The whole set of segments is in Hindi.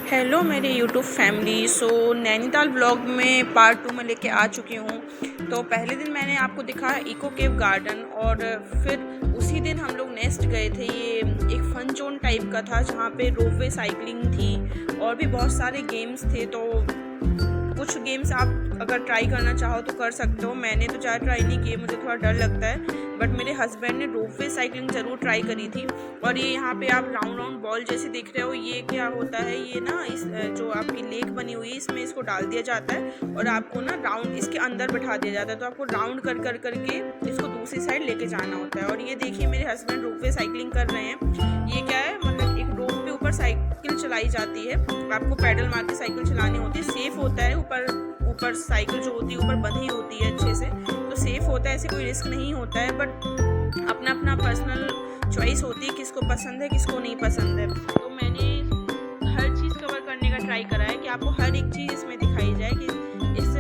हेलो मेरे यूट्यूब फैमिली। नैनीताल ब्लॉग में पार्ट 2 में लेके आ चुकी हूँ। तो पहले दिन मैंने आपको दिखाया इको केव गार्डन, और फिर उसी दिन हम लोग नेक्स्ट गए थे। ये एक फन जोन टाइप का था जहाँ पे रोपवे साइकिलिंग थी और भी बहुत सारे गेम्स थे। तो कुछ गेम्स आप अगर ट्राई करना चाहो तो कर सकते हो। मैंने तो ज़्यादा ट्राई नहीं किए, मुझे थोड़ा डर लगता है, बट मेरे हस्बैंड ने रोपवे साइकिलिंग ज़रूर ट्राई करी थी। और ये यहाँ पे आप राउंड राउंड बॉल जैसे देख रहे हो, ये क्या होता है, ये ना इस जो आपकी लेक बनी हुई है इसमें इसको डाल दिया जाता है और आपको ना राउंड इसके अंदर बैठा दिया जाता है। तो आपको राउंड कर कर करके इसको दूसरी साइड लेके जाना होता है। और ये देखिए मेरे हस्बैंड रोपवे साइकिलिंग कर रहे हैं। ये क्या है, मतलब एक रोड पे ऊपर साइकिल चलाई जाती है, आपको पैडल मार के साइकिल चलानी होती है। सेफ होता है, ऊपर साइकिल जो होती है ऊपर बंधी होती है अच्छे से, तो सेफ होता है, ऐसे कोई रिस्क नहीं होता है। बट अपना अपना पर्सनल चॉइस होती है किसको पसंद है किसको नहीं पसंद है। तो मैंने हर चीज़ कवर करने का ट्राई करा है कि आपको हर एक चीज़ इसमें दिखाई जाए कि इस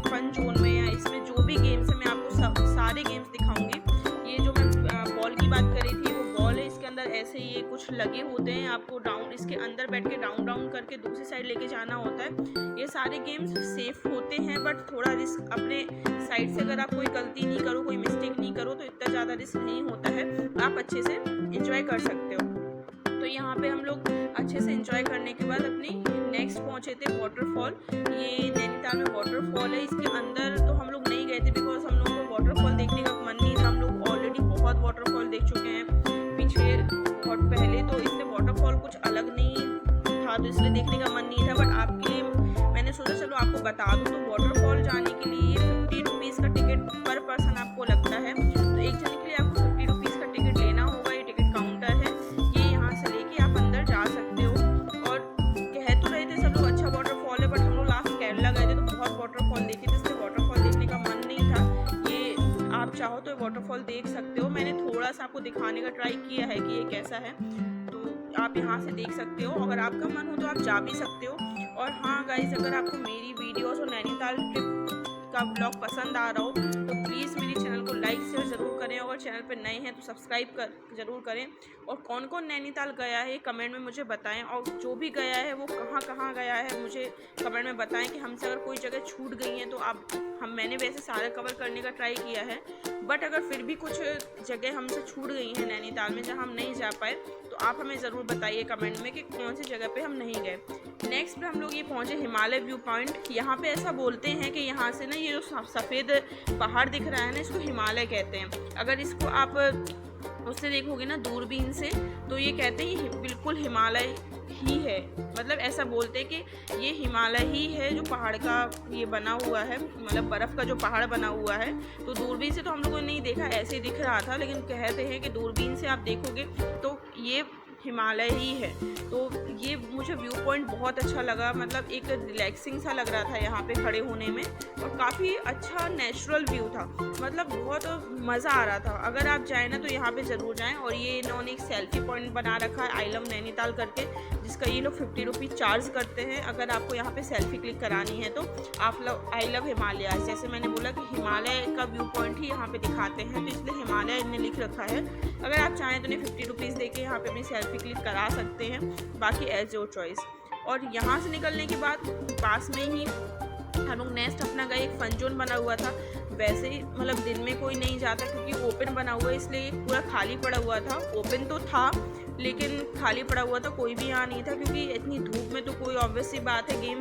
फन जोन में या इसमें जो भी गेम्स है मैं आपको सारे गेम्स दिखाऊंगी। ये जो मैं बॉल की बात करी थी, वो बॉल है, इसके अंदर ऐसे ये कुछ लगे होते हैं, आपको राउंड इसके अंदर बैठ के राउंड राउंड करके दूसरी साइड लेके जाना होता है। ये सारे गेम्स सेफ होते हैं, बट थोड़ा रिस्क अपने साइड से, अगर आप कोई गलती नहीं करो, कोई मिस्टेक नहीं करो तो इतना ज़्यादा रिस्क नहीं होता है, आप अच्छे से एंजॉय कर सकते हो। तो यहाँ पे हम लोग अच्छे से एंजॉय करने के बाद अपनी नेक्स्ट पहुँचे थे वाटरफॉल। ये नैनीताल में वाटरफॉल है, इसके अंदर तो हम लोग नहीं गए थे बिकॉज हम लोगों को वाटरफॉल देखने का मन नहीं था। हम लोग ऑलरेडी बहुत वाटरफॉल देख चुके हैं पीछे बहुत पहले, तो इसलिए वाटरफॉल कुछ अलग नहीं था, तो इसलिए देखने का मन नहीं था। बट आपके लिए मैंने सोचा चलो आपको बता दूँ। तो वाटरफॉल जाने के लिए 50 रुपीज़ का टिकट पर पर्सन आपको लगता है। तो एक जने के लिए आपको 50 रुपीज़ का टिकट लेना होगा। ये टिकट काउंटर है, ये यहाँ से लेके आप अंदर जा सकते हो। और कह तो रहे थे सब लोग अच्छा वाटरफॉल है, बट हम लोग लास्ट केरला गए थे तो बहुत वाटरफॉल देखे थे, इसलिए वाटरफॉल देखने का मन नहीं था। ये आप चाहो तो वाटरफॉल देख सकते हो। मैंने थोड़ा सा आपको दिखाने का ट्राई किया है कि ये कैसा है, तो आप यहाँ से देख सकते हो। अगर आपका मन हो तो आप जा भी सकते हो। और हाँ गाइस, अगर आपको मेरी वीडियोस और नैनीताल ट्रिप का ब्लॉग पसंद आ रहा हो तो प्लीज़ मेरे चैनल को लाइक शेयर ज़रूर करें, और चैनल पर नए हैं तो सब्सक्राइब ज़रूर करें। और कौन कौन नैनीताल गया है कमेंट में मुझे बताएं, और जो भी गया है वो कहाँ कहाँ गया है मुझे कमेंट में बताएं कि हमसे अगर कोई जगह छूट गई है तो मैंने वैसे सारा कवर करने का ट्राई किया है, बट अगर फिर भी कुछ जगह हमसे छूट गई हैं नैनीताल में जहाँ हम नहीं जा पाए तो आप हमें ज़रूर बताइए कमेंट में कि कौन सी जगह पे हम नहीं गए। नेक्स्ट पे हम लोग ये पहुँचे हिमालय व्यू पॉइंट। यहाँ पे ऐसा बोलते हैं कि यहाँ से ना ये जो सफ़ेद पहाड़ दिख रहा है ना, इसको हिमालय कहते हैं। अगर इसको आप उससे देखोगे ना दूरबीन से, तो ये कहते हैं ये बिल्कुल हिमालय ही है। मतलब ऐसा बोलते हैं कि ये हिमालय ही है जो पहाड़ का ये बना हुआ है, मतलब बर्फ़ का जो पहाड़ बना हुआ है। तो दूरबीन से तो हम लोगों ने नहीं देखा, ऐसे दिख रहा था, लेकिन कहते हैं कि दूरबीन से आप देखोगे तो ये हिमालय ही है। तो ये मुझे व्यू पॉइंट बहुत अच्छा लगा, मतलब एक रिलैक्सिंग सा लग रहा था यहाँ पे खड़े होने में, और काफ़ी अच्छा नेचुरल व्यू था, मतलब बहुत मज़ा आ रहा था। अगर आप जाएँ ना तो यहाँ पे ज़रूर जाएँ। और ये इन्होंने एक सेल्फी पॉइंट बना रखा है आई लव नैनीताल करके, जिसका ये लोग 50 रुपीज़ चार्ज करते हैं। अगर आपको यहाँ पे सेल्फी क्लिक करानी है तो आप आई लव हिमालय, जैसे मैंने बोला कि हिमालय का व्यू पॉइंट ही यहाँ पे दिखाते हैं, तो इसलिए हिमालय इन्हें लिख रखा है। अगर आप चाहें तो इन्हें 50 रुपीज़ दे के यहाँ पे अपनी सेल्फी क्लिक करा सकते हैं, बाकी एज योर चॉइस। और यहाँ से निकलने के बाद पास में ही हम लोग नेक्स्ट अपना गए, एक फन जोन बना हुआ था। वैसे ही मतलब दिन में कोई नहीं जाता क्योंकि ओपन बना हुआ है, इसलिए पूरा खाली पड़ा हुआ था। ओपन तो था लेकिन खाली पड़ा हुआ था, कोई भी यहाँ नहीं था, क्योंकि इतनी धूप में तो कोई ऑब्वियस सी बात है गेम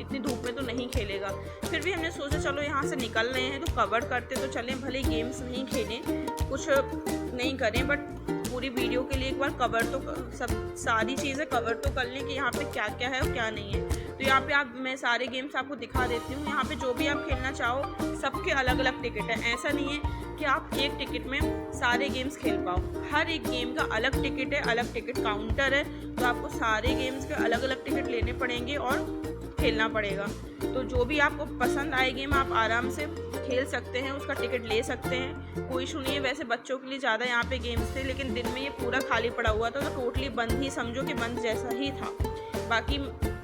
इतनी धूप में तो नहीं खेलेगा। फिर भी हमने सोचा चलो यहाँ से निकल रहे हैं तो कवर करते तो चलें, भले गेम्स नहीं खेलें कुछ नहीं करें, बट पूरी वीडियो के लिए एक बार कवर तो सारी चीज़ें कवर तो कर लें कि यहाँ पे क्या क्या है और क्या नहीं है। तो यहाँ पे मैं सारे गेम्स आपको दिखा देती हूँ। यहाँ पे जो भी आप खेलना चाहो सबके अलग अलग टिकट है, ऐसा नहीं है कि आप एक टिकट में सारे गेम्स खेल पाओ। हर एक गेम का अलग टिकट है, अलग टिकट काउंटर है, तो आपको सारे गेम्स के अलग अलग टिकट लेने पड़ेंगे और खेलना पड़ेगा। तो जो भी आपको पसंद आए गेम आप आराम से खेल सकते हैं, उसका टिकट ले सकते हैं, कोई इशू नहीं है। वैसे बच्चों के लिए ज़्यादा यहाँ पे गेम्स थे, लेकिन दिन में ये पूरा खाली पड़ा हुआ था, तो टोटली बंद ही समझो कि बंद जैसा ही था। बाकी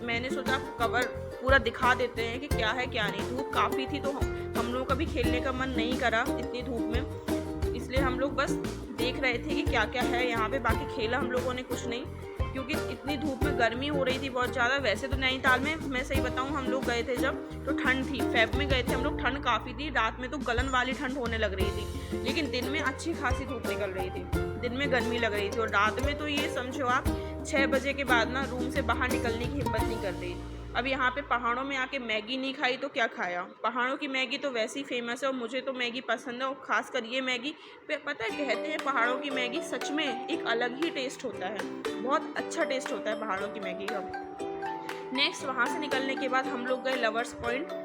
मैंने सोचा कवर पूरा दिखा देते हैं कि क्या है क्या नहीं। धूप काफ़ी थी तो हम लोगों का भी खेलने का मन नहीं करा इतनी धूप में, इसलिए हम लोग बस देख रहे थे कि क्या क्या है यहाँ पे। बाकी खेला हम लोगों ने कुछ नहीं, क्योंकि इतनी धूप में गर्मी हो रही थी बहुत ज़्यादा। वैसे तो नैनीताल में मैं सही बताऊँ हम लोग गए थे जब तो ठंड थी, फेब में गए थे हम लोग, ठंड काफ़ी थी, रात में तो गलन वाली ठंड होने लग रही थी, लेकिन दिन में अच्छी खासी धूप निकल रही थी, दिन में गर्मी लग रही थी। और रात में तो ये समझो आप 6 बजे के बाद ना रूम से बाहर निकलने की हिम्मत नहीं कर रही। अब यहाँ पे पहाड़ों में आके मैगी नहीं खाई तो क्या खाया। पहाड़ों की मैगी तो वैसे ही फेमस है और मुझे तो मैगी पसंद है, और ख़ासकर ये मैगी पता है, कहते हैं पहाड़ों की मैगी सच में एक अलग ही टेस्ट होता है, बहुत अच्छा टेस्ट होता है पहाड़ों की मैगी का। नेक्स्ट वहाँ से निकलने के बाद हम लोग गए लवर्स पॉइंट।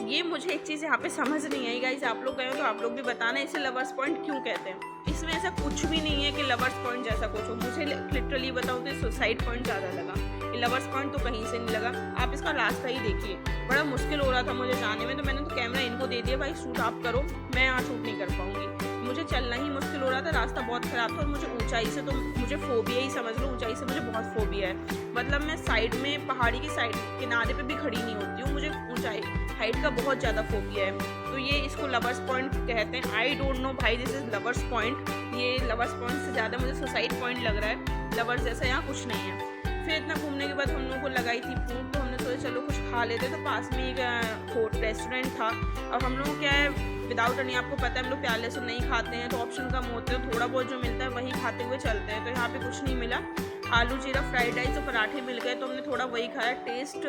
ये मुझे एक चीज़ यहाँ पे समझ नहीं आई गाइस, आप लोग गए हो तो आप लोग भी बताना इसे लवर्स पॉइंट क्यों कहते हैं। इसमें ऐसा कुछ भी नहीं है कि लवर्स पॉइंट जैसा कुछ हो, मुझे लिटरली बताऊँ तो सुसाइड पॉइंट ज़्यादा लगा, ये लवर्स पॉइंट तो कहीं से नहीं लगा। आप इसका रास्ता ही देखिए, बड़ा मुश्किल हो रहा था मुझे जाने में, तो मैंने तो कैमरा इनको दे दिया, भाई शूट आप करो, मैं यहाँ शूट नहीं कर पाऊँगी। मुझे चलना ही मुश्किल हो रहा था, रास्ता बहुत ख़राब था, और मुझे ऊंचाई से तो मुझे फोबिया ही समझ लो, ऊंचाई से मुझे बहुत फोबिया है। मतलब मैं साइड में पहाड़ी की साइड किनारे पे भी खड़ी नहीं होती हूँ, मुझे ऊंचाई हाइट का बहुत ज़्यादा फोबिया है। तो ये इसको लवर्स पॉइंट कहते हैं। आई डोंट नो भाई, दिस इज़ लवर्स पॉइंट। ये लवर्स पॉइंट से ज़्यादा मुझे सुसाइड पॉइंट लग रहा है, लवर्स जैसा यहाँ कुछ नहीं है। फिर इतना घूमने के बाद हम लोगों को लगाई थी भूख, तो हमने सोचा चलो कुछ खा लेते, तो पास में एक रेस्टोरेंट था। अब हम लोग क्या है, विदाउट एनी, आपको पता है हम लोग प्याले से नहीं खाते हैं तो ऑप्शन कम होते हैं, थोड़ा बहुत जो मिलता है वही खाते हुए चलते हैं। तो यहाँ पे कुछ नहीं मिला, आलू जीरा फ्राइड राइस और पराठे मिल गए, तो हमने थोड़ा वही खाया। टेस्ट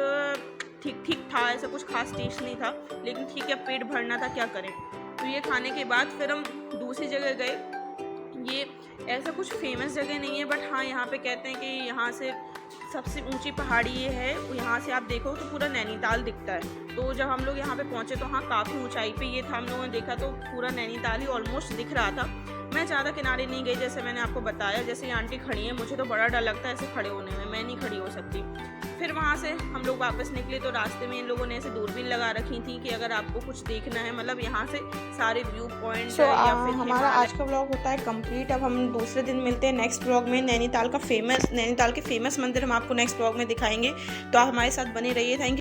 ठीक ठीक था, ऐसा कुछ खास टेस्ट नहीं था, लेकिन ठीक है, पेट भरना था, क्या करें। तो ये खाने के बाद फिर हम दूसरी जगह गए। ये ऐसा कुछ फेमस जगह नहीं है, बट हाँ यहाँ पे कहते हैं कि यहाँ से सबसे ऊंची पहाड़ी ये है, यहाँ से आप देखो तो पूरा नैनीताल दिखता है। तो जब हम लोग यहाँ पे पहुँचे तो हाँ काफ़ी ऊंचाई पे ये था, हम लोगों ने देखा तो पूरा नैनीताल ही ऑलमोस्ट दिख रहा था। मैं ज़्यादा किनारे नहीं गई, जैसे मैंने आपको बताया, जैसे ये आंटी खड़ी हैं, मुझे तो बड़ा डर लगता है ऐसे खड़े होने में, मैं नहीं खड़ी हो सकती। फिर वहाँ से हम लोग वापस निकले तो रास्ते में इन लोगों ने ऐसे दूरबीन लगा रखी थी कि अगर आपको कुछ देखना है, मतलब यहाँ से सारे व्यू पॉइंट या फिर हमारा आज का व्लॉग होता है कंप्लीट। अब हम दूसरे दिन मिलते हैं नेक्स्ट व्लॉग में। नैनीताल के फेमस मंदिर हम आपको नेक्स्ट व्लॉग में दिखाएंगे, तो आप हमारे साथ बने रहिए। Thank you.